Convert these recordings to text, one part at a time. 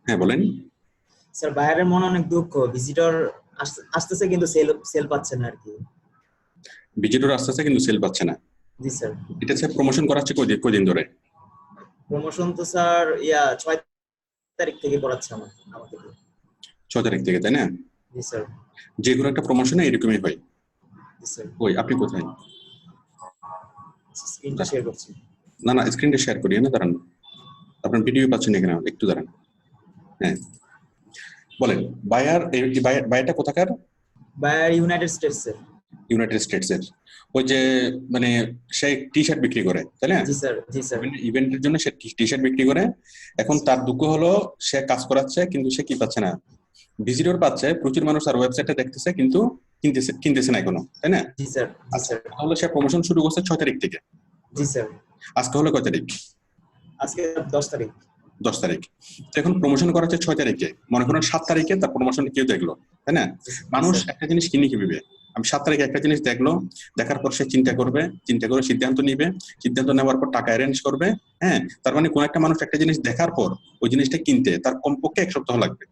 হ্যাঁ বলেন। স্যার বায়ারের মনে অনেক দুঃখ, ভিজিটর আসতেছে কিন্তু সেল সেল পাচ্ছে না আর কি। ভিজিটর আসতেছে কিন্তু সেল পাচ্ছে না। জি স্যার। এটা স্যার প্রমোশন করাচ্ছে কয়দিন ধরে? প্রমোশন তো স্যার 6 তারিখ থেকে করাচ্ছে আমাকে। 6 তারিখ থেকে, তাই না? জি স্যার। যে কোনো একটা প্রমোশনে এরকমই হয়। জি স্যার। ওই আপনি কোথায়? স্ক্রিনটা শেয়ার করছি। না না, স্ক্রিনটা শেয়ার করি না, দাঁড়ান। আপনার ভিডিও পাচ্ছেন এখানে, একটু দাঁড়ান। হ্যাঁ বলেন। বায়ারটা কোথাকার? বায়ার ইউনাইটেড স্টেটস এর। ইউনাইটেড স্টেটস এর। ওই যে মানে সে টি শার্ট বিক্রি করে, তাই না? জি স্যার। জি স্যার। ইভেন্টের জন্য সে টি শার্ট বিক্রি করে। এখন তার দুঃখ হলো সে কাজ করাচ্ছে কিন্তু সে কি পাচ্ছে না, ভিজিটর পাচ্ছে প্রচুর মানুষ, আর ওয়েবসাইটে দেখতেছে কিন্তু কিনতেছে না এখনো, তাই না? জি স্যার। জি আচ্ছা, স্যার। তাহলে সে প্রমোশন শুরু করছে 6 তারিখ থেকে। জি স্যার। আজকে হলো কয় তারিখ? আজকে 10 তারিখ। 10 তারিখ। তো এখন প্রমোশন করা হচ্ছে 6 তারিখে, মনে করেন 7 তারিখে তার প্রমোশন কেউ দেখলো, তাই না? জি মানুষ স্যার। একটা জিনিস কিনে কি ভেবে, আমি 7 তারিখে একটা জিনিস দেখলো, দেখার পর সে চিন্তা করবে, চিন্তা করে সিদ্ধান্ত নিবে, সিদ্ধান্ত নেওয়ার পর টাকা অ্যারেঞ্জ করবে। হ্যাঁ, তার মানে কোন একটা মানুষ একটা জিনিস দেখার পর ওই জিনিসটা কিনতে তার কমপক্ষে 1 সপ্তাহ লাগবে।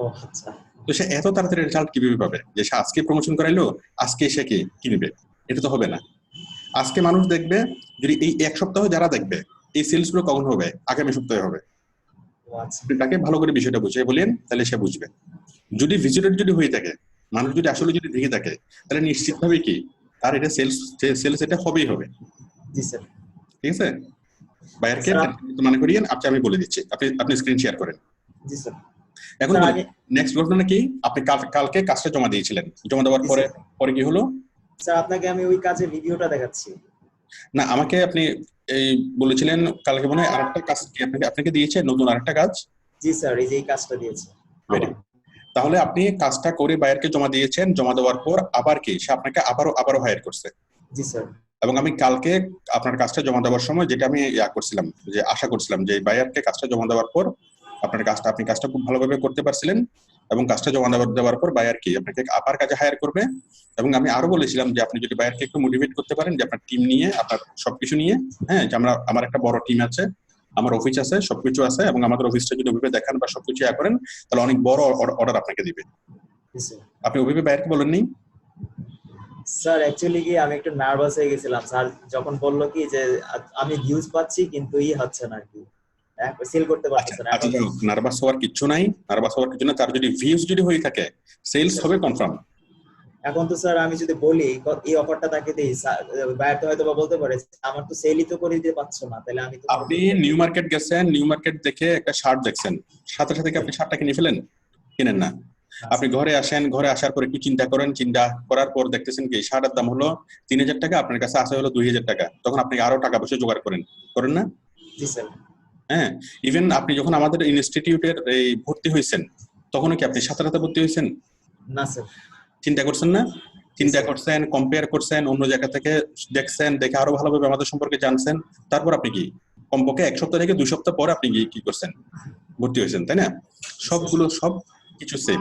ও আচ্ছা। তো সে এত তাড়াতাড়ি রেজাল্ট কিভাবে পাবে যে সে আজকে প্রমোশন করাইলো আজকে সে কি কিনবে? এটা তো হবে না। আজকে মানুষ দেখবে, যদি এই 1 সপ্তাহ যারা দেখবে, এই সেলস গুলো কখন হবে? আগামী সপ্তাহে হবে। ও আচ্ছা। তাকে ভালো করে বিষয়টা বুঝিয়ে বলেন, তাহলে সে বুঝবে। যদি ভিজিটর যদি হয়ে থাকে, মানুষ যদি আসলে যদি দেখে থাকে, তাহলে নিশ্চিত ভাবে কি তার এটা সেলস, সেলস এটা হবেই হবে। জি স্যার। ঠিক আছে? বায়ারকে স্যার মানে করিয়েন। আচ্ছা আমি বলে দিচ্ছি, আপনি স্ক্রিন শেয়ার করেন। জি স্যার। এখন স্যার বলেন, আগে। নেক্সট ঘটনা কি? আপনি কালকে কাজটা জমা দিয়েছিলেন, জমা দেওয়ার জি পরে স্যার। পরে কি হলো? স্যার আপনাকে আমি ওই কাজের ভিডিওটা দেখাচ্ছি। না, আমাকে আপনি এই বলেছিলেন কালকে মনে হয় আরেকটা কাজ কি আপনাকে আপনাকে দিয়েছে, নতুন আরেকটা কাজ। জি স্যার, এই যে এই কাজটা দিয়েছে ভেরি আমার। গুড। তাহলে আপনি কাজটা করে বায়ারকে জমা দিয়েছেন, জমা দেওয়ার পর আবার কি সে আপনাকে আবারও হায়ার করছে। জি স্যার। এবং আমি কালকে আপনার কাজটা জমা দেওয়ার সময় যেটা আমি করছিলাম, যে আশা করছিলাম যে বায়ারকে কাজটা জমা দেওয়ার পর আপনি কাজটা খুব ভালোভাবে করতে পারছিলেন, এবং কাজটা জমা দেওয়ার পর বায়ার কি আপনাকে আবার কাজে হায়ার করবে। এবং আমি আরো বলেছিলাম যে আপনি যদি বায়ারকে একটু মোটিভেট করতে পারেন, যে আপনার টিম নিয়ে, আপনার সবকিছু নিয়ে, হ্যাঁ, যে আমার একটা বড় টিম আছে, আমার অফিস আছে, সবকিছু আছে, এবং আমাদের অফিসটা যদি ওইভাবে দেখান বা সবকিছু করেন, তাহলে অনেক বড় অর্ডার আপনাকে দিবে। জি স্যার। আপনি ওইভাবে বায়ারকে বলেননি? স্যার অ্যাকচুয়ালি কি আমি একটু নার্ভাস হয়ে গেছিলাম স্যার, যখন বললো কি যে আমি ভিউজ পাচ্ছি কিন্তু হচ্ছে না আর কি, সেল করতে আচ্ছা পারতেছে না আচ্ছা, এখন। যাই হোক, নার্ভাস হওয়ার কিচ্ছু নাই, নার্ভাস হওয়ার কিছু না। তার যদি ভিউজ যদি হয়ে থাকে, জি সেলস স্যার। হবে কনফার্ম। এখন তো স্যার আমি যদি বলি এই অফারটা তাকে দিই, বায়ার তো হয়তো বা বলতে পারে আমার তো সেলই তো করে দিতে পারছো না, তাহলে আমি তোমার আপনি নিউ মার্কেট গেছেন, নিউ মার্কেট দেখে একটা শার্ট দেখছেন, সাথে সাথে কি আপনি শার্টটা কিনে ফেলেন? কিনেন না। আপনি ঘরে আসেন, ঘরে আসার পর একটু চিন্তা করেন, চিন্তা করার পর দেখতেছেন কি শার্টের দাম হলো 3,000 টাকা, আপনার কাছে আসে হলো 2,000 টাকা, তখন আপনি আরো টাকা পয়সা জোগাড় করেন না? জি স্যার। হ্যাঁ। ইভেন আপনি যখন আমাদের ইনস্টিটিউটের এই ভর্তি হয়েছেন, তখনও কি আপনি সাথে সাথে ভর্তি হয়েছেন? না স্যার। চিন্তা করছেন না? জি চিন্তা স্যার। করছেন, কম্পেয়ার করছেন, অন্য জায়গা থেকে দেখছেন, দেখে আরো ভালোভাবে আমাদের সম্পর্কে জানছেন। তারপর আপনি কি কমপক্ষে 1 সপ্তাহ থেকে 2 সপ্তাহ পর আপনি কি করছেন? ভর্তি হয়েছেন, তাই না? জি স্যার। সবগুলো সব কিছু সেম।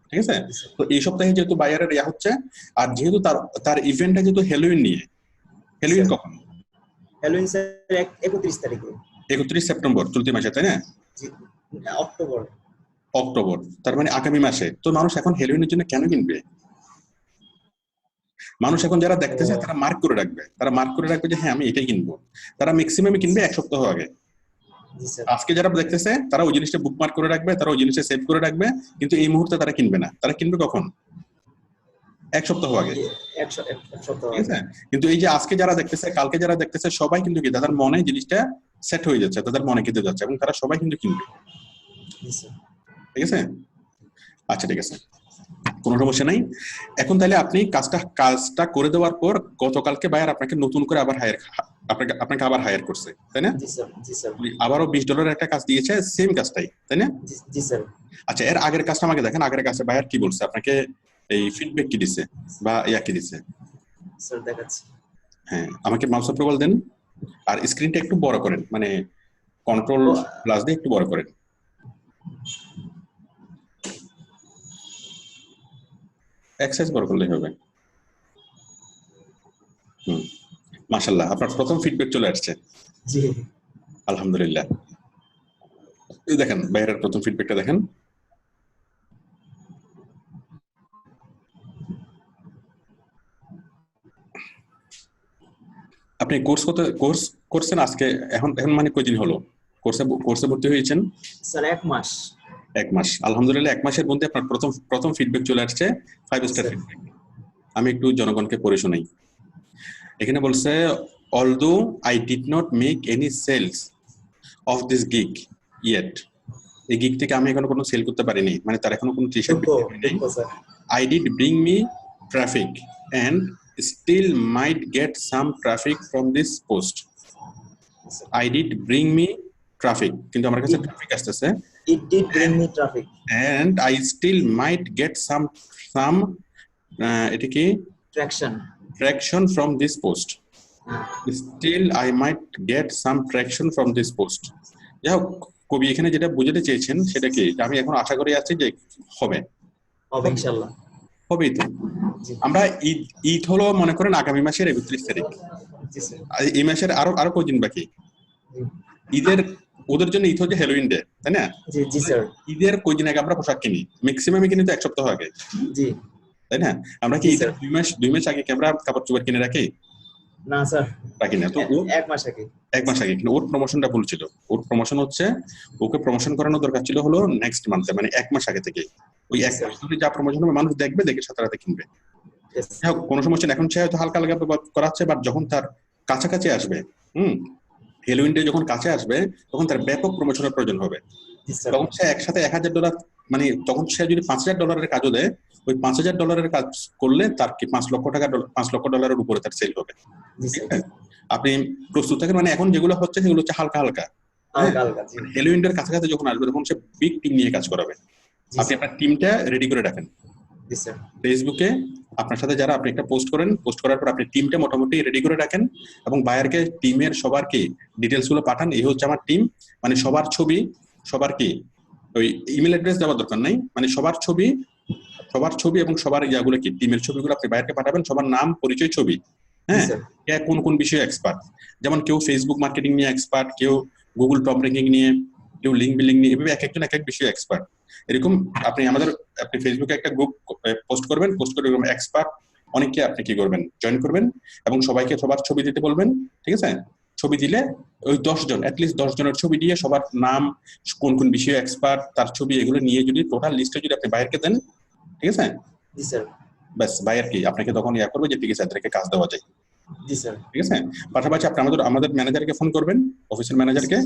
ঠিক আছে? জি স্যার। তো এই সপ্তাহে যেহেতু বায়ারের হচ্ছে, আর যেহেতু তার তার ইভেন্টটা যেহেতু হ্যালোউইন নিয়ে, জি হ্যালোউইন স্যার। কখন? হ্যালোইন স্যার 31 তারিখে। 31 সেপ্টেম্বর, চলতি মাসে, তাই না? জি। অক্টোবর। অক্টোবর, তার মানে আগামী মাসে। তো মানুষ এখন হ্যালোউইনের জন্য কেন কিনবে? মানুষ এখন যারা ও। দেখতেছে তারা মার্ক করে রাখবে, যে হ্যাঁ আমি এটাই কিনবো। তারা ম্যাক্সিমাম কিনবে 1 সপ্তাহ আগে। জি স্যার। আজকে যারা দেখতেছে তারা ওই জিনিসটা বুকমার্ক করে রাখবে, তারা ওই জিনিসটা সেভ করে রাখবে, কিন্তু এই মুহূর্তে তারা কিনবে না। তারা কিনবে কখন? 1 সপ্তাহ আগে। এক সপ্তাহ ঠিক আগে। আছে? কিন্তু এই যে আজকে যারা দেখতেছে, কালকে যারা দেখতেছে, সবাই কিন্তু কি তাদের মনে জিনিসটা সেট হয়ে যাচ্ছে, তাদের মনে কেটে যাচ্ছে, এবং তারা সবাই কিন্তু কিনবে। জি স্যার। ঠিক আছে? আচ্ছা ঠিক আছে, কোনো সমস্যা নাই। এখন তাহলে আপনি কাজটা করে দেওয়ার পর গতকালকে বায়ার আপনাকে নতুন করে আবার আপনাকে আবার হায়ার করছে, তাই না? জি স্যার। জি স্যার। আবারও $20 একটা কাজ দিয়েছে, সেম কাজটাই, তাই না? জি স্যার। আচ্ছা, এর আগের কাজটা আমাকে দেখেন, আগের কাজটা বায়ার কি বলছে আপনাকে, এই ফিডব্যাক কি দিছে বা কি দিছে? স্যার দেখাচ্ছি। হ্যাঁ, আমাকে মাউস অ্যাপ্রুভাল দেন, আর স্ক্রিনটা একটু বড় করেন, মানে কন্ট্রোল ও প্লাস দিয়ে একটু বড় করেন। এক সাইজ বড় করলেই হবে। হুম, মাশাআল্লাহ, আপনার প্রথম ফিডব্যাক চলে আসছে। জি। আলহামদুলিল্লাহ। এই দেখেন বাইরের প্রথম ফিডব্যাকটা দেখেন। আপনি কোর্স করছেন আজকে, এখন এখন মানে কয়দিন হলো কোর্সে ভর্তি হয়েছেন? স্যার 1 মাস। 1 মাস, আলহামদুলিল্লাহ। 1 মাসের মধ্যে আপনার প্রথম ফিডব্যাক চলে আসছে, 5 স্টার স্যার। ফিডব্যাক। আমি একটু জনগণকে পড়ে শোনাই। এখানে বলছে, although I did not make any sales of this gig yet, এই গিগ থেকে আমি এখনো কোনো সেল করতে পারিনি, মানে তার এখনো কোনো টি-শার্ট বিক্রি হয় নাই। Sir. I did bring me traffic and still might get some traffic from this post. I did bring me traffic, কিন্তু আমার কাছে ট্রাফিক আসতেছে। It did bring me traffic. And I still might get some এটা কি traction from this post. Still I might get some traction from this post. যাই হোক, কবি এখানে যেটা বুঝাতে চেয়েছেন সেটা কি, আমি এখন আশা করে আছি যে হবে ইনশাআল্লাহ। হবেই তো। আমরা ঈদ হলো মনে করেন আগামী মাসের 31 তারিখ। এই মাসের আরো কয়দিন বাকি ঈদের? ওদের জন্য ঈদ হচ্ছে হ্যালোউইন ডে, তাই না? জি স্যার। ঈদের কয়দিন আগে আমরা পোশাক কিনি? ম্যাক্সিমাম কিনি তো 1 সপ্তাহ আগে, জি তাই না? আমরা কি ঈদের 2 মাস আগে কি আমরা কাপড় চোপড় কিনে রাখি? না স্যার, রাখি না। তো 1 মাস আগে। 1 মাস আগে। কিন্তু ওর প্রমোশনটা ভুল ছিল। ওর প্রমোশন হচ্ছে, ওকে প্রমোশন করানো দরকার ছিল হলো নেক্সট মান্থে, মানে 1 মাস আগে থেকে। ওই 1 মাস ধরে যা প্রমোশন হবে মানুষ দেখবে, দেখে সাথে সাথে কিনবে। হ্যাঁ, কোনো সমস্যা নেই। এখন সে হয়তো হালকা হালকা করাচ্ছে, বাট যখন তার কাছাকাছি আসবে, হ্যালোউইন ডে যখন কাছে আসবে, তখন তার ব্যাপক প্রমোশনের প্রয়োজন হবে। তখন সে একসাথে $1000, মানে তখন সে যদি $5000 কাজও দেয়, ওই $5000 কাজ করলে তার কি $5 লক্ষ উপরে তার সেল হবে। আপনি প্রস্তুত থাকেন। মানে এখন যেগুলো হচ্ছে সেগুলো হচ্ছে হালকা হালকা। হ্যালোউইন ডের কাছাকাছি যখন আসবে তখন সে বিগ টিম নিয়ে কাজ করাবে। আপনি আপনার টিমটা রেডি করে রাখেন। ফেসবুকে আপনার সাথে যারা, আপনি একটা পোস্ট করেন, পোস্ট করার পর আপনি টিমটা মোটামুটি রেডি করে রাখেন এবং বায়ারকে টিমের সবার কি ডিটেলস গুলো পাঠান। এই হচ্ছে আমার টিম, মানে সবার ছবি, সবার কি ওই ইমেল অ্যাড্রেস দেওয়ার দরকার নাই, মানে সবার ছবি এবং সবার ইয়াগুলো কি টিমের ছবিগুলো আপনি বায়ারকে পাঠাবেন, সবার নাম, পরিচয়, ছবি। হ্যাঁ, কে কোন বিষয়ে এক্সপার্ট। যেমন কেউ ফেসবুক মার্কেটিং নিয়ে এক্সপার্ট, কেউ গুগল টপ র্যাঙ্কিং নিয়ে, কেউ লিঙ্ক বিল্ডিং নিয়ে, এভাবে এক একজন এক এক বিষয়ে এক্সপার্ট। এরকম আপনি ফেসবুকে একটা গ্রুপ পোস্ট করবেন, পোস্ট করে এক্সপার্ট অনেককে আপনি কি করবেন, জয়েন করবেন এবং সবাইকে সবার ছবি দিতে বলবেন। ঠিক আছে? ছবি দিলে ওই 10 জন, অ্যাটলিস্ট 10 জনের ছবি দিয়ে সবার নাম, কোন বিষয়ে এক্সপার্ট, তার ছবি, এগুলো নিয়ে যদি টোটাল লিস্টে যদি আপনি বাইরকে দেন, ঠিক আছে, জি স্যার, ব্যাস বায়ার কি আপনাকে তখন ইয়া করবে যে ঠিক আছে এদেরকে কাজ দেওয়া যায়। জি স্যার। ঠিক আছে? পাশাপাশি আপনি আমাদের ম্যানেজারকে ফোন করবেন, অফিসের ম্যানেজারকে।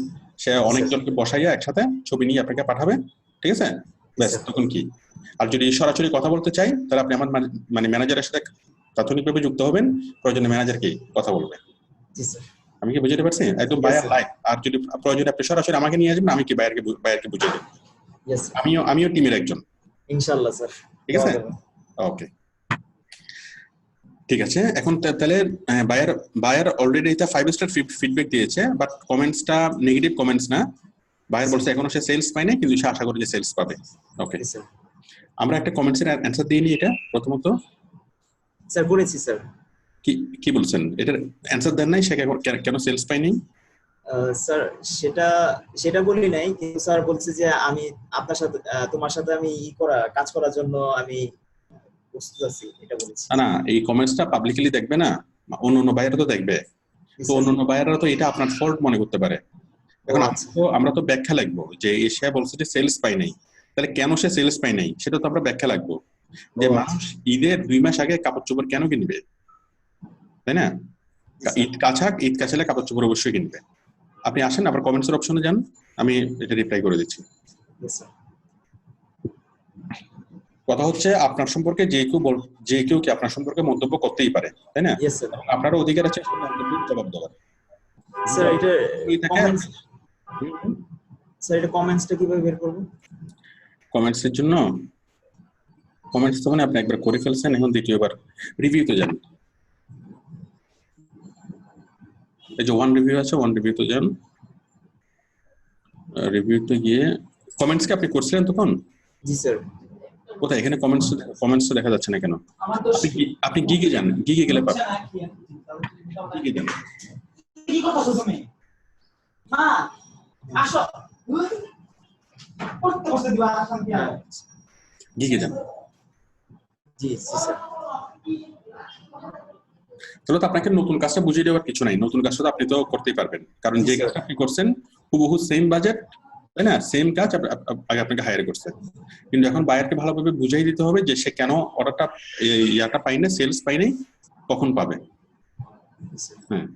সে অনেকজনকে বসাইয়া একসাথে ছবি নিয়ে আপনাকে পাঠাবে। ঠিক আছে? ব্যাস তখন কি। আর যদি সরাসরি কথা বলতে চাই তাহলে আপনি আমার মানে ম্যানেজারের সাথে প্রাথমিকভাবে যুক্ত হবেন, প্রয়োজনে ম্যানেজারকে কথা বলবে। জি স্যার। আমি কি বুঝতে পারছি? একদম বায়ার লাইভ। আর যদি প্রয়োজনে আপনি সরাসরি আমাকে নিয়ে আসবেন, আমি কি বায়ারকে বুঝিয়ে দেব। আমিও টিমের একজন, ইনশাআল্লাহ স্যার। ঠিক আছে? ওকে, ঠিক আছে। এখন তাহলে বায়ার অলরেডি এটা 5 স্টার ফিডব্যাক দিয়েছে, বাট কমেন্টসটা নেগেটিভ কমেন্টস না। বায়ার বলছে এখনো সে সেলস পায় না, কিন্তু সে আশা করে যে সেলস পাবে। ওকে, আমরা একটা কমেন্টসের অ্যানসার দিয়ে নিই। এটা প্রথমত স্যার বলেছি স্যার। কি বলছেন? এটার অ্যানসার দেন নাই, সে কেন সেলস পায়নি? স্যার সেটা বলি নাই, কিন্তু স্যার বলছে যে আমি আপনার সাথে, তোমার সাথে আমি কাজ করার জন্য আমি প্রস্তুত আছি, এটা বলেছি। না, এই কমেন্টসটা পাবলিকলি দেখবে না, অন্য বায়াররা তো দেখবে। তো অন্য বায়াররা তো এটা আপনার ফল্ট মনে করতে পারে। এখন আমরা তো ব্যাখ্যা লিখবো যে সে বলছে যে সেলস পাই নাই, তাহলে কেন সে সেলস পাই নাই সেটা তো আমরা ব্যাখ্যা লিখবো। যে মানুষ ঈদের 2 মাস আগে কাপড় চোপড় কেন কিনবে, তাই না? ঈদ কাছালে কাপড় চোপড় অবশ্যই কিনবে। আপনি আসেন, আবার কমেন্টসের অপশনে যান, আমি এটা রিপ্লাই করে দিচ্ছি। কথা হচ্ছে আপনার সম্পর্কে যে কেউ কি আপনার সম্পর্কে মন্তব্য করতেই পারে, তাই না? আপনারও অধিকার আছে মন্তব্যের জবাব দেওয়ার। স্যার এটা কমেন্টসটা কিভাবে বের করব? কমেন্টসের জন্য কমেন্টস তখন আপনি একবার করে ফেলছেন, এখন দ্বিতীয়বার রিভিউতে যান। এই যে 1 রিভিউ আছে, 1 রিভিউতে যান। রিভিউতে গিয়ে কমেন্টসকে আপনি করছিলেন তখন? জি স্যার। কোথায়? এখানে কমেন্টস দেখা যাচ্ছে না কেন? আপনি গিগে যান, গিগে গেলে পাবেন। গিগে যান। কি কথা তুমি? মা আসো। গিগে যান। জি জি স্যার। তাহলে তো আপনাকে নতুন কাজটা বুঝিয়ে দেওয়ার কিছু নাই, নতুন কাজটা তো আপনি তো করতেই পারবেন, কারণ জি, যে স্যার। কাজটা আপনি করছেন হুবহু সেম বাজেট, তাই না, সেম কাজ আগে আপনাকে হায়ার করছে, কিন্তু এখন বায়ারকে ভালোভাবে বুঝাই দিতে হবে যে সে কেন অর্ডারটা ইয়াটা পাইনি, সেলস পাইনি, কখন পাবে। হ্যাঁ,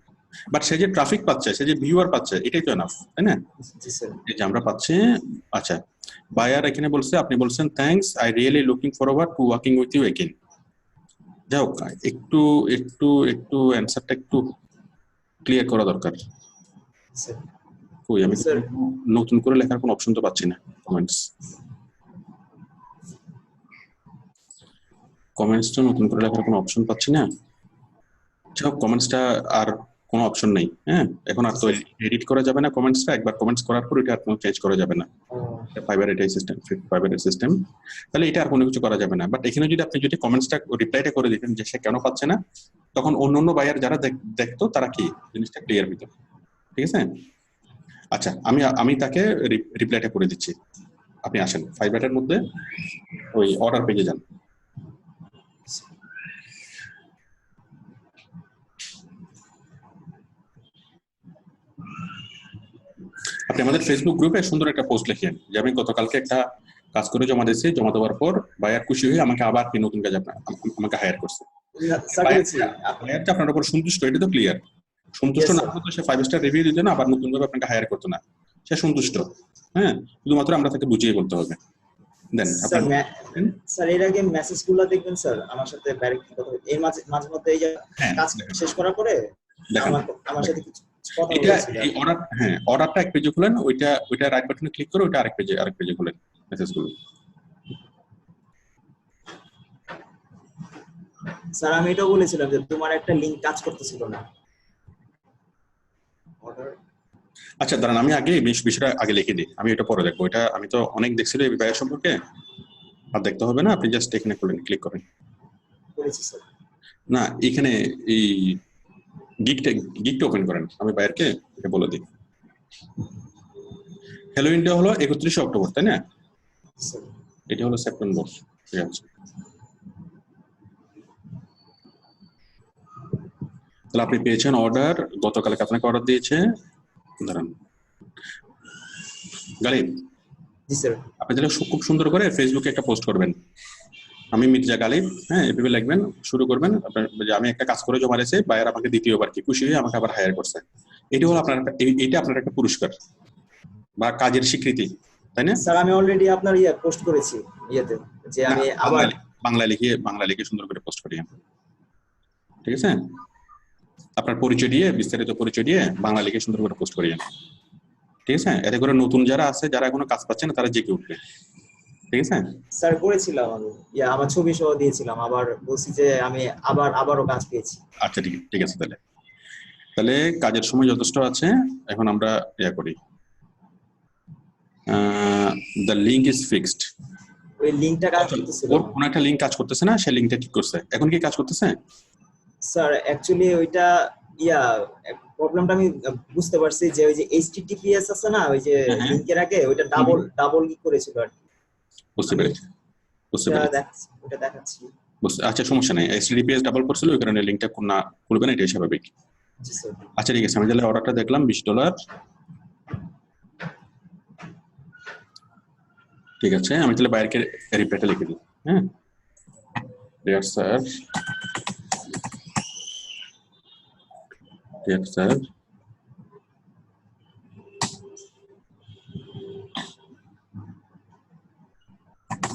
বাট সে যে ট্রাফিক পাচ্ছে, সে যে ভিউয়ার পাচ্ছে, এটাই তো এনাফ, তাই না? জি স্যার। এই যে আমরা পাচ্ছি। আচ্ছা, বায়ার এখানে বলছে, আপনি বলছেন thanks, I really looking forward to working with you again. যাই হোক, একটু একটু একটু অ্যান্সারটা একটু ক্লিয়ার করা দরকার। স্যার কই আমি স্যার নতুন করে লেখার কোনো অপশন তো পাচ্ছি না। কমেন্টসটা নতুন করে লেখার কোনো অপশন পাচ্ছি না। সব কমেন্টসটা আর কোনো অপশন নেই। হ্যাঁ, এখন আর তো এডিট করা যাবে না কমেন্টসটা, একবার কমেন্টস করার পর এটা আর কোনো চেঞ্জ করা যাবে না। ফাইবার এটাই সিস্টেম, ফাইবারের সিস্টেম, তাহলে এটা আর কোনো কিছু করা যাবে না। বাট এখানে যদি আপনি যদি কমেন্টসটা রিপ্লাইটা করে দিতেন যে সে কেন পাচ্ছে না, তখন অন্য বায়ার যারা দেখতো তারা কি জিনিসটা ক্লিয়ার হইতো। ঠিক আছে? আচ্ছা, আমি তাকে রিপ্লাইটা করে দিচ্ছি। আপনি আসেন ফাইবারের মধ্যে, ওই অর্ডার পেজে যান। আপনি আমাদের ফেসবুক গ্রুপে সুন্দর একটা পোস্ট লিখেন যে আমি গতকালকে একটা কাজ করে জমা দিয়েছি, জমা দেওয়ার পর বায়ার খুশি হয়ে আমাকে আবার কি নতুন কাজ আমাকে হায়ার করছে। বায়ারটা আপনার উপর সন্তুষ্ট, এটা তো ক্লিয়ার। সন্তুষ্ট না হলে তো সে 5 স্টার রিভিউ দিত না, আবার নতুন ভাবে আপনাকে হায়ার করতো না। সে সন্তুষ্ট। হ্যাঁ, শুধুমাত্র আমরা তাকে বুঝিয়ে বলতে হবে। দেন স্যার এর আগে মেসেজগুলো দেখবেন স্যার, আমার সাথে ডাইরেক্ট কথা বলতে, এর মাঝে মধ্যে এই যে কাজ শেষ করার পরে আমার সাথে কিছু কথা বলেছিল। এই অর্ডার, হ্যাঁ, অর্ডারটা এক পেজে খুলেন, ওইটা রাইট বাটনে ক্লিক করে ওইটা আরেক পেজে খুলেন মেসেজগুলো। স্যার আমি এটা বলেছিলাম যে তোমার একটা লিংক কাজ করতেছিল না। আচ্ছা দাঁড়ান, আমি আগে বিষয়টা আগে লিখে দিই, আমি এটা পরে দেখবো। এটা আমি তো অনেক দেখছিল এই ব্যয় সম্পর্কে, আর দেখতে হবে না, আপনি জাস্ট এখানে ক্লিক করেন। না, এখানে এই গিগটা ওপেন করেন, আমি বাইরকে এটা বলে দিই। হ্যালো ইন্ডিয়া হলো 31 অক্টোবর, তাই না? এটা হলো সেপ্টেম্বর। ঠিক আছে, তাহলে আপনি পেয়েছেন অর্ডার, গতকালকে আপনাকে অর্ডার দিয়েছে, দাঁড়ান গালিব, আপনি তাহলে খুব সুন্দর করে ফেসবুকে একটা পোস্ট করবেন, আমি মির্জা গালিব, হ্যাঁ, এভাবে লিখবেন, শুরু করবেন যে আমি একটা কাজ করে জমা দিয়েছি, বায়ার আমাকে দ্বিতীয়বার কি খুশি হয়ে আমাকে আবার হায়ার করছে। এটা হলো আপনার, এটা আপনার একটা পুরস্কার বা কাজের স্বীকৃতি, তাই না? স্যার আমি অলরেডি আপনার পোস্ট করেছি ইয়েতে, যে আমি আবার বাংলা লিখে সুন্দর করে পোস্ট করি। ঠিক আছে, আপনার পরিচয় দিয়ে, বিস্তারিত পরিচয় দিয়ে বাংলা লিখে সুন্দর করে পোস্ট করি। ঠিক আছে, এতে করে নতুন যারা আছে, যারা এখনো কাজ পাচ্ছে না, তারা জেগে উঠবে। ঠিক আছে স্যার, করেছিলাম আমি, আমার ছবি সহ দিয়েছিলাম, আবার বলছি যে আমি আবারও কাজ পেয়েছি। আচ্ছা ঠিক আছে, তাহলে কাজের সময় যথেষ্ট আছে। এখন আমরা ইয়া করি, দ্য লিংক ইজ ফিক্সড। ওই লিংকটা কাজ করতেছে, ওর কোন একটা লিংক কাজ করতেছে না, সেই লিংকটা ঠিক করছে, এখন কি কাজ করতেছে? স্যার অ্যাকচুয়ালি ওইটা প্রবলেমটা আমি বুঝতে পারছি, যে ওই যে এইচটিটিপিএস আছে না, ওই যে লিংকের আগে ওইটা ডাবল কি করেছিল আর কি। বুঝতে পেরেছি। ওটা দেখাচ্ছি। আচ্ছা, সমস্যা নাই, এইচটিটিপিএস ডাবল করছিল, ওই কারণে লিংকটা না খুলবে না, এটাই স্বাভাবিক। আচ্ছা ঠিক আছে, আমি তাহলে অর্ডারটা দেখলাম $20। ঠিক আছে, আমি তাহলে বাইরকে রিপ্লাইটা লিখে দিই। হ্যাঁ, dear sir,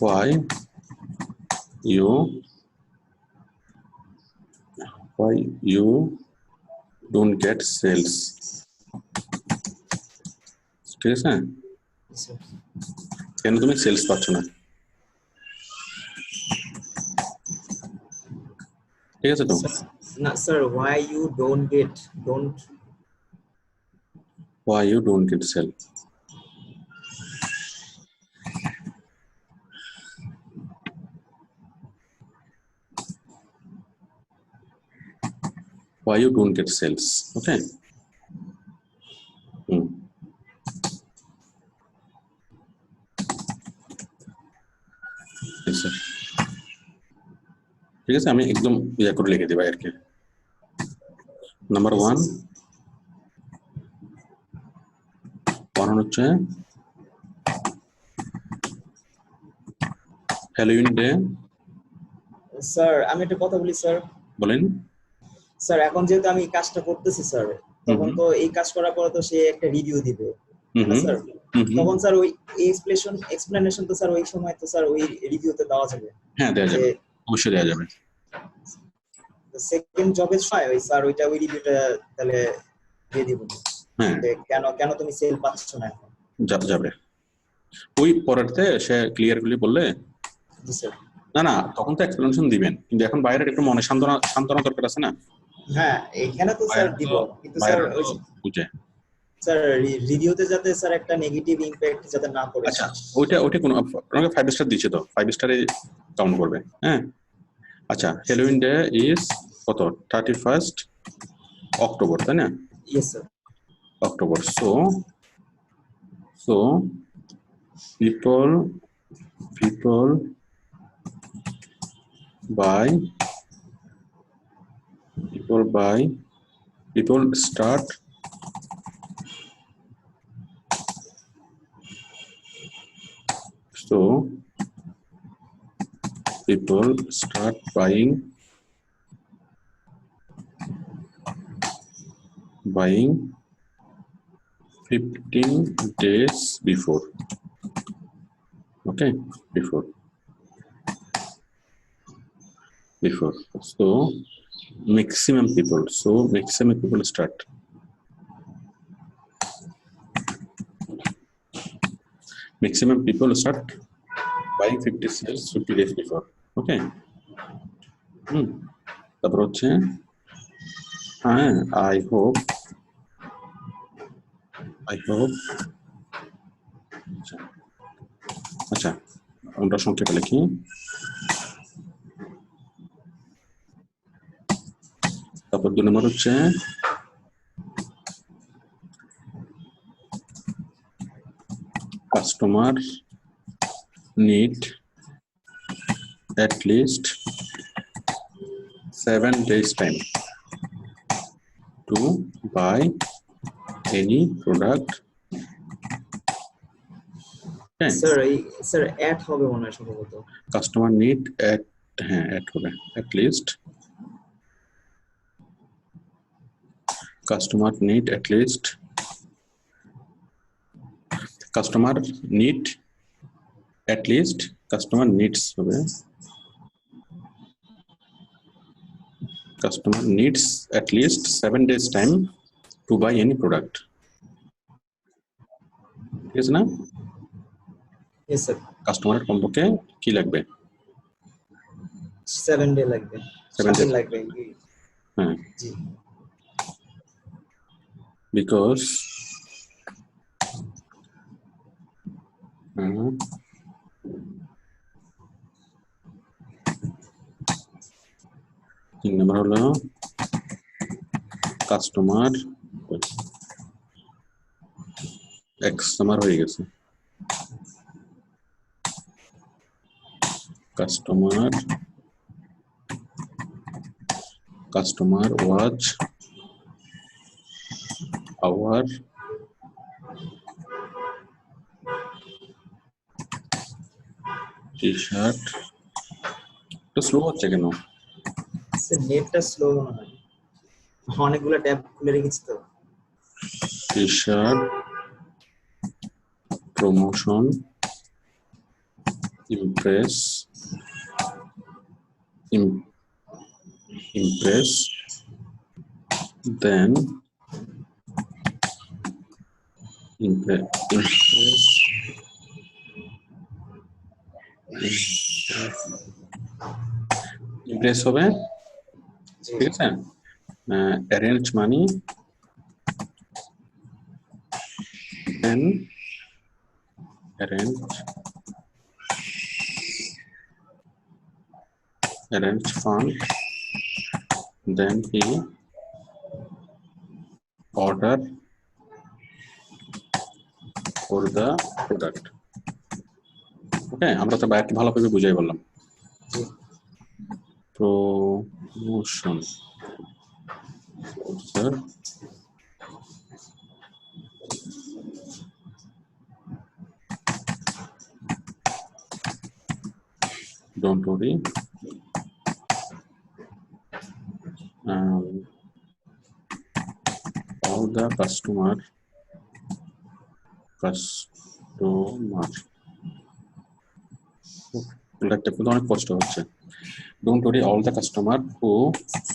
why you don't get sales? ঠিক আছে, কেন তুমি সেলস পাচ্ছ না? ঠিক আছে তো? না sir, why you don't get sales? Why you don't get sales? Okay. Yes, sir. ঠিক আছে, আমি একদম ইয়া করে লিখে দিই বায়ারকে। Number Yes, 1 yes. হচ্ছে হ্যালোউইন ডে। স্যার আমি একটা কথা বলি স্যার। বলেন। স্যার এখন যেহেতু আমি এই কাজটা করতেছি স্যার, তখন তো এই কাজ করার পরে তো সে একটা রিভিউ দিবে, না স্যার? তখন স্যার ওই এক্সপ্লেনেশন তো স্যার ওই সময় তো স্যার ওই রিভিউতে দেওয়া যাবে। হ্যাঁ, দেওয়া যাবে, অবশ্যই দেওয়া যাবে। সেকেন্ড জবের সময় ওই স্যার ওই রিভিউটা তাহলে দিয়ে দিব। হ্যাঁ, কেন কেন তুমি সেল পাচ্ছ না এখন? যাবে ওই পরেরতে সে ক্লিয়ারলি বললে। জি স্যার। না তখন তো এক্সপ্লেনেশন দিবেন, কিন্তু এখন বাইরের একটু মনে সান্ত্বনা দরকার আছে না। হ্যাঁ এখানে তো স্যার দিব, কিন্তু স্যার ওই বুঝে স্যার রিভিউতে যাতে স্যার একটা নেগেটিভ ইমপ্যাক্ট যাতে না পড়ে। আচ্ছা, ওইটা কোনো আপনাকে 5 স্টার দিচ্ছে তো 5 স্টারে কাউন্ট করবে। হ্যাঁ আচ্ছা, হ্যালোউইন ডে ইজ কত? 31st অক্টোবর, তাই না? Yes sir. October. So people start people start buying 15 days before. Okay, before. So maximum people start. Maximum people start buying 50 days before. Okay. তারপর হচ্ছে হ্যাঁ I hope আচ্ছা আমরা সংক্ষেপে লিখি। তারপর 2 নম্বর হচ্ছে customer need at least 7 days time to buy any product. Sir add হবে মনে হয় সম্ভবত। কাস্টমার নিড অ্যাড হবে at least customer need at least customer needs হবে customer needs at least 7 days time to buy any product. ঠিক আছে না? Yes sir. কাস্টমারের কমপক্ষে কি লাগবে? 7 ডে লাগবে, 7 দিন লাগবে। হ্যাঁ জি। because তিন নম্বর হলো কাস্টমার এক্স হয়ে গেছে। customer watch our t-shirt। তো স্লো হচ্ছে কেন? স্যার নেটটা স্লো মনে হয়, অনেকগুলো ট্যাব খুলে রেখেছি তো। t-shirt promotion impress then impress হবে। ঠিক আছে, arrange money and arrange fund, then he order for the product. ওকে, আমরা তো বায়ারকে ভালোভাবে বুঝাই বললাম। জি promotion sir, don't worry, all the customer লিখতে অনেক কষ্ট হচ্ছে। Don't worry all the customer who,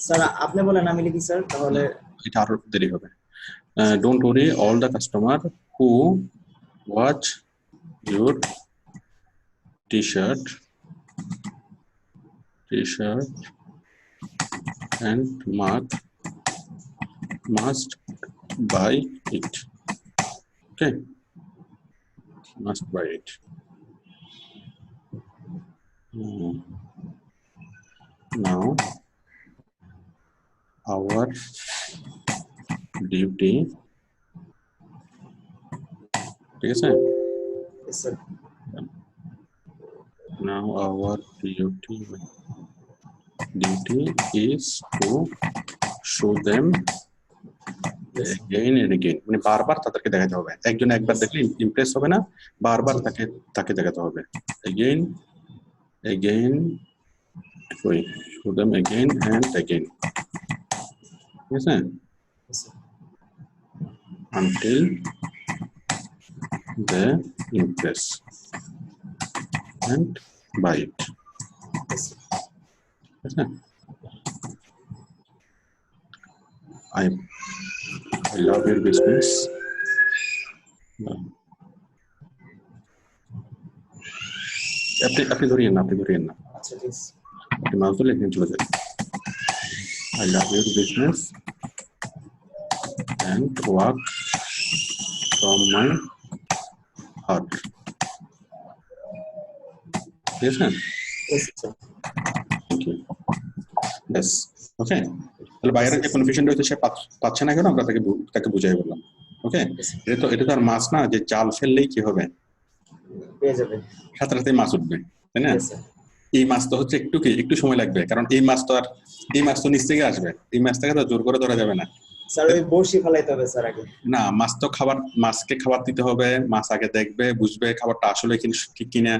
sir আপনি বলেন আমি লিখি স্যার তাহলে। এটা আরো দেরি হবে। Don't worry all the customer who watch your T-shirt and must buy it. Okay, must buy it. Now our duty, ঠিক আছে? Yes, sir. Now our duty is to show them again and again, মানে বারবার তাদেরকে দেখাতে হবে। একজন একবার দেখলে ইমপ্রেস হবে না, বারবার তাকে দেখাতে হবে। again show them again and again, ঠিক আছে? Yes, sir. Until they impress and buy it. Yes, sir. Okay. I love your business. আপনি ধরিয়েন না, আচ্ছা ঠিক আছে। আপনি মাউস ধরে লিখে চলে যান। I love your business and work from my heart. ঠিক আছে? Yes, sir. Thank you. Yes. Okay. তাহলে বাইরের যে কনফিউশন রয়েছে সে পাচ্ছে না কেন, আমরা তাকে বুঝাই বললাম। ওকে, এটা তো আর মাছ না যে জাল ফেললেই কি হবে, পেয়ে যাবে, সাথে সাথে মাছ উঠবে, তাই না? Yes, sir. এই মাছ তো হচ্ছে একটু সময় লাগবে, কারণ এই মাছ তো নিচ থেকে আসবে, এই মাছটাকে তো জোর করে ধরা যাবে না স্যার। ওই বড়শি ফেলাইতে হবে স্যার আগে। না, মাছকে খাবার দিতে হবে, মাছ আগে দেখবে, বুঝবে খাবারটা আসলে ঠিক কিনা,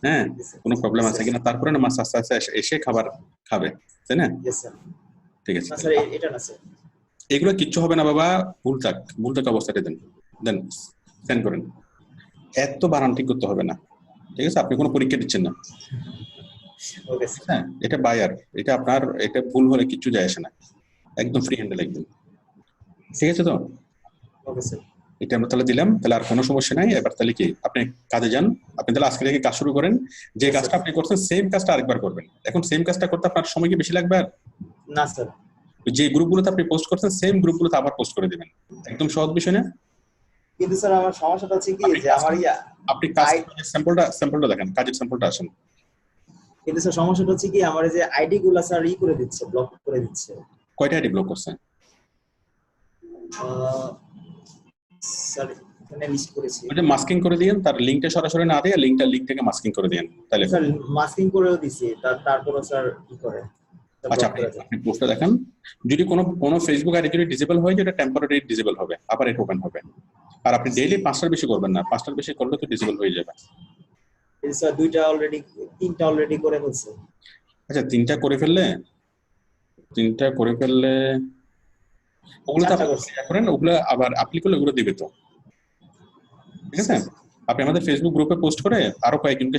হ্যাঁ, কোনো প্রবলেম আছে কিনা, তারপরে না মাছ আস্তে আস্তে এসে খাবার খাবে, তাই না? Yes, sir. ঠিক আছে, না স্যার এটা না স্যার, এগুলো কিচ্ছু হবে না বাবা, ভুল থাক অবস্থাটা দেন সেন্ড করেন। এত বানান ঠিক করতে হবে না, ঠিক আছে? আপনি কোনো পরীক্ষা দিচ্ছেন না, ওকে স্যার। হ্যাঁ, এটা বায়ার, এটা আপনার, এটা ভুল হলে কিচ্ছু যায় আসে না, একদম ফ্রি হ্যান্ডে লিখবেন, ঠিক আছে তো? Okay sir. এটা আমরা তাহলে দিলাম, তাহলে আর কোনো সমস্যা নাই। এবার তাহলে কি আপনি কাজে যান, আপনি তাহলে আজকে থেকে কাজ শুরু করেন, যে কাজটা আপনি করছেন সেম কাজটা আরেকবার করবেন। এখন সেম কাজটা করতে আপনার সময় কি বেশি লাগবে? আর না স্যার, যে গ্রুপগুলোতে আপনি পোস্ট করছেন সেম গ্রুপগুলোতে আবার পোস্ট করে দিবেন, একদম সহজ বিষয় না? কিন্তু স্যার আমার সমস্যাটা হচ্ছে কি যে আমার আপনি কাজের স্যাম্পলটা দেখেন, কাজের স্যাম্পলটা আসেন। কিন্তু স্যার সমস্যাটা হচ্ছে কি আমার যে আইডি গুলো স্যার করে দিচ্ছে, ব্লক করে দিচ্ছে। কয়টা আইডি ব্লক করছেন? স্যার এখানে লিস্ট করেছি। ওটা মাস্কিং করে দিয়েন, তার লিংকটা সরাসরি না দিয়ে লিংক থেকে মাস্কিং করে দিয়েন, তাহলে স্যার মাস্কিং করেও দিছি, তারপর স্যার কি করে? আচ্ছা, আপনি পোস্টটা দেখেন, যদি কোনো ফেসবুক আইডি যদি ডিসেবল হয়, যেটা টেম্পোরারি ডিসেবল হবে, আবার এটা ওপেন হবে। আর আপনি ডেইলি 5টার বেশি করবেন না, 5টার বেশি করলে তো ডিসেবল হয়ে যাবে। স্যার তিনটা অলরেডি করে ফেলছে। আচ্ছা, তিনটা করে ফেললে ওগুলো তো করেন, ওগুলো আবার আপনি করলে ওগুলো দিবে তো, ঠিক আছে? আপনি আমাদের ফেসবুক গ্রুপে পোস্ট করে আরো কয়েকজনকে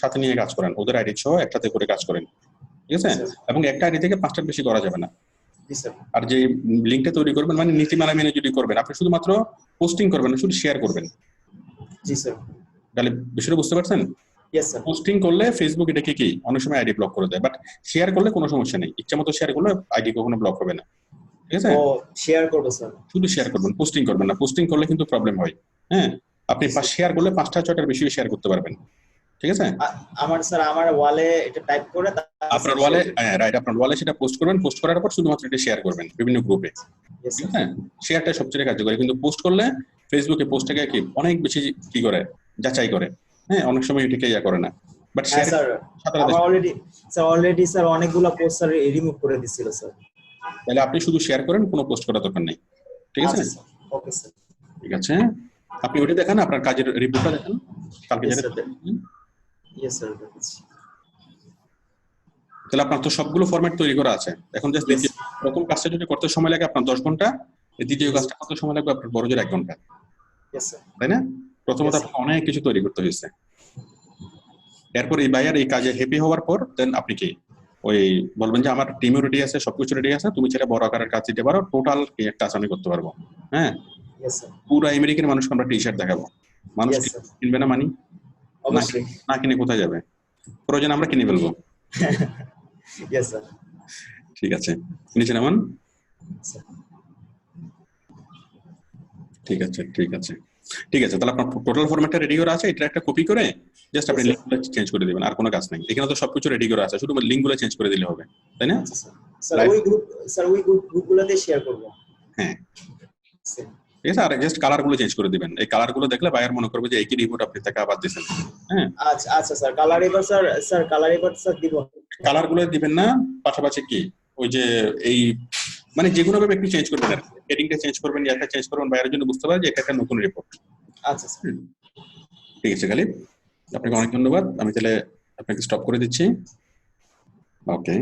সাথে নিয়ে কাজ করেন, ওদের আইডি সহ একসাথে করে কাজ করেন, ঠিক আছে? এবং একটা আইডি থেকে 5টার বেশি করা যাবে না। আর যে লিংকটা তৈরি করবেন, মানে নীতিমালা মেনে যদি করবেন, আপনি শুধুমাত্র পোস্টিং করবেন না, শুধু শেয়ার করবেন। জি স্যার। তাহলে বিষয়টা বুঝতে পারছেন? Yes sir. পোস্টিং করলে ফেসবুক এটাকে কি অনেক সময় আইডি ব্লক করে দেয়, বাট শেয়ার করলে কোনো সমস্যা নেই, ইচ্ছা মতো শেয়ার করলে আইডি কখনো ব্লক হবে না, ঠিক আছে? শেয়ার করব স্যার, শুধু শেয়ার করবেন, পোস্টিং করবেন না। পোস্টিং করলে কিন্তু প্রবলেম হয়, হ্যাঁ? আপনি শেয়ার করলে 5টা 6টার বেশি শেয়ার করতে পারবেন, ঠিক আছে? আমার ওয়ালে এটা টাইপ করে আপনার ওয়ালে, হ্যাঁ রাইট, আপনার ওয়ালে সেটা পোস্ট করবেন, পোস্ট করার পর শুধুমাত্র এটা শেয়ার করবেন বিভিন্ন গ্রুপে, ঠিক আছে? শেয়ারটা সবচেয়ে কার্যকরী, কিন্তু পোস্ট করলে ফেসবুকে পোস্টটাকে কি অনেক বেশি কি করে যাচাই করে, হ্যাঁ, অনেক সময় এটিকে ইয়া করে না, বাট হ্যাঁ শেয়ার স্যার, আমার অলরেডি স্যার অনেকগুলা পোস্ট স্যার রিমুভ করে দিছিল স্যার। তাহলে আপনি শুধু শেয়ার করেন, কোনো পোস্ট করার দরকার নেই, ঠিক আছে? আচ্ছা স্যার, ওকে স্যার। ঠিক আছে, আপনি ওটা দেখান, আপনার কাজের রিপোর্টটা দেখান কালকে Yes, যেটা। sir. ইয়েস স্যার, দেখাচ্ছি। তাহলে আপনার তো সবগুলো ফরম্যাট তৈরি করা আছে, এখন জাস্ট Yes. প্রথম কাজটা যদি করতে সময় লাগে আপনার 10 ঘন্টা, দ্বিতীয় Yes. কাজটা করতে সময় লাগবে আপনার বড় জোর 1 ঘন্টা, ইয়েস স্যার। তাই না? প্রথমত Yes, আপনাকে অনেক কিছু তৈরি করতে হয়েছে। এরপর এই বায়ার এই কাজে হ্যাপি হওয়ার পর দেন আপনি কি ওই বলবেন যে আমার টিমও রেডি আছে, সবকিছু রেডি আছে, তুমি ছেলে বড় আকারের কাজ দিতে পারো, টোটাল এক কাজ আমি করতে পারবো। হ্যাঁ, ইয়েস স্যার। পুরো আমেরিকান মানুষকে আমরা টি শার্ট দেখাবো, মানুষ Yes, sir. কিনবে না মানি, অবশ্যই। না কিনে কোথায় যাবে? প্রয়োজন আমরা কিনে ফেলবো। Yes sir. ঠিক আছে, নিচে নামান। ঠিক আছে, ঠিক আছে, ঠিক আছে, তাহলে আপনার টোটাল ফরম্যাটটা রেডি করা আছে, এটা একটা কপি করে জাস্ট আপনি Yes, sir. লিঙ্কগুলো চেঞ্জ করে দিবেন, আর কোনো কাজ নেই, এখানে তো সবকিছু রেডি করা আছে, শুধু লিঙ্কগুলো চেঞ্জ করে দিলে হবে, তাই না? আচ্ছা স্যার। স্যার ওই গ্রুপগুলোতে শেয়ার করব। হ্যাঁ, স্যার। ঠিক আছে, আর জাস্ট কালার গুলো চেঞ্জ করে দিবেন, এই কালার গুলো দেখলে বায়ার মনে করবে যে একই রিপোর্ট আপনি তাকে আবার দিয়েছেন। হ্যাঁ, আচ্ছা আচ্ছা স্যার, কালার এবার স্যার দিব। কালার গুলো দিবেন না, পাশাপাশি কি ওই যে এই মানে যেগুলো ভাবে একটু চেঞ্জ করবেন, আর হেডিংটা চেঞ্জ করবেন, ইয়াটা চেঞ্জ করবেন, বায়ারের জন্য বুঝতে পারে যে এটা একটা নতুন রিপোর্ট। আচ্ছা স্যার। ঠিক আছে খালিদ, আপনাকে অনেক ধন্যবাদ, আমি তাহলে আপনাকে স্টপ করে দিচ্ছি। ওকে।